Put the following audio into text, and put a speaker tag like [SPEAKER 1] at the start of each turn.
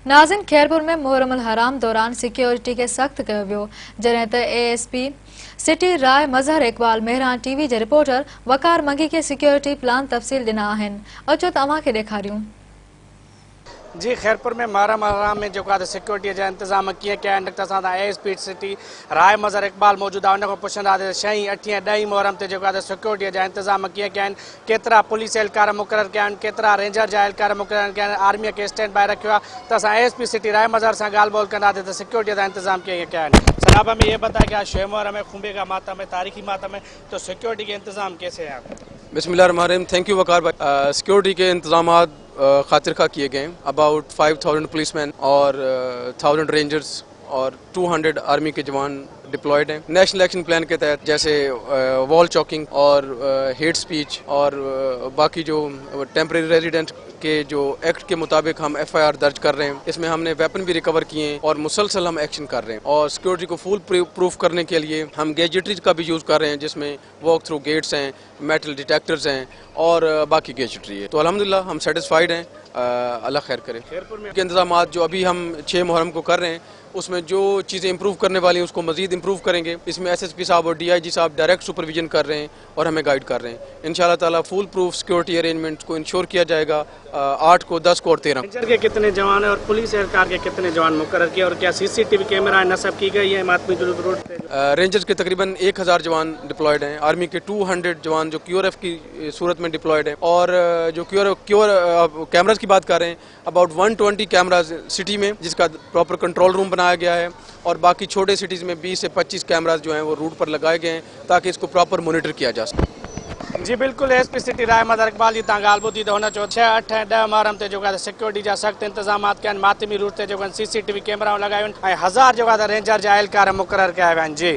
[SPEAKER 1] नाज़िन, खैरपुर में मुहर्रम हराम दौरान सिक्योरिटी के सख्त कयो वियो, जॾहिं त ASP सिटी राय मज़हर इक़बाल मेहरान टीवी जे रिपोर्टर वकार मंगी के सिक्योरिटी प्लान तफ़सील ॾिना आहिनि। अचो तव्हांखे ॾेखारियूं।
[SPEAKER 2] जी, खैरपुर में मुहर्रम हराम में जो सिक्योरिटी जा इंतजाम किए क्या ASP सिटी राय मज़हर इक़बाल मौजूद आहे। उन पुछंदासीं 6, 8, 10 मुहर्रम ते सिक्योरिटी जा इंतजाम किए क्या आहिनि, केतिरा पुलिस एहलकार मुक़रर किया आहिनि, केतिरा रेंजर जा एहलकार मुक़रर किया आहिनि, आर्मीअ खे स्टैंड बाय रखियो आहे। त असां ASP सिटी राय मज़हर सां ॻाल्हि ॿोल कंदासीं त सिक्योरिटी जा इंतजाम किए क्या आहिनि। जनाब, हमें ये बताया कि आज शे मुहर्रम है, खुंबे का मातम है, तारीखी मातम है, तो सिक्योरिटी के इंतजाम कैसे हैं?
[SPEAKER 3] बिस्मिल्लाहिर्रहमानिर्रहीम। थैंक यू वकार भाई। सिक्योरिटी के इंतजाम खातिर खा किए गए। अबाउट 5000 पुलिसमैन और 1000 रेंजर्स और 200 आर्मी के जवान डिप्लॉयड हैं। नेशनल एक्शन प्लान के तहत जैसे वॉल चॉकिंग और हेट स्पीच और बाकी जो टेम्परेरी रेजिडेंट के जो एक्ट के मुताबिक हम FIR दर्ज कर रहे हैं। इसमें हमने वेपन भी रिकवर किए हैं और मुसलसल हम एक्शन कर रहे हैं। और सिक्योरिटी को फुल प्रूफ करने के लिए हम गैजेटरीज का भी यूज़ कर रहे हैं, जिसमें वॉक थ्रू गेट्स हैं, मेटल डिटेक्टर्स हैं और बाकी गैजेटरी है। तो अल्हम्दुलिल्लाह हम सेटिस्फाइड हैं। अल्लाह खैर करे। खैरपुर में के इंतजाम जो अभी हम 6 मुहर्रम को कर रहे हैं, उसमें जो चीज़ें इंप्रूव करने वाली हैं उसको मजीद इंप्रूव करेंगे। इसमें SSP साहब और DIG साहब डायरेक्ट सुपरविजन कर रहे हैं और हमें गाइड कर रहे हैं। इंशाल्लाह ताला फुल प्रूफ सिक्योरिटी अरेंजमेंट को इंश्योर किया जाएगा। 8 को, 10 को और 13
[SPEAKER 2] रेंजर के कितने जवान है और पुलिस एहलकार के कितने जवान मुकर्रर किए और क्या CCTV कैमरा नस्ब की गई है मातमी जुलूस रोड पे?
[SPEAKER 3] रेंजर्स के तकरीबन 1000 जवान डिप्लॉयड हैं। आर्मी के 200 जवान जो QRF की सूरत में डिप्लॉयड हैं। और जो कैमराज की बात कर रहे हैं, अबाउट 120 कैमराज सिटी में, जिसका प्रॉपर कंट्रोल रूम बनाया गया है। और बाकी छोटे सिटीज़ में 20 से 25 कैमराज जो हैं वो रूट पर लगाए गए हैं ताकि इसको प्रॉपर मॉनिटर किया जा सके।
[SPEAKER 2] जी बिल्कुल, ASP सिटी राय मज़हर इक़बाल जी तव्हां ॻाल्हि ॿुधी त हुन चयो 6, 8 ऐं 10 मुहर्रम ते सिक्योरिटी जा सख़्त इंतजाम कया आहिनि। मातमी रूट ते CCTV कैमरा लॻाया आहिनि ऐं 1000 रेंजर जा एहलकार मुक़रर कया विया आहिनि। जी।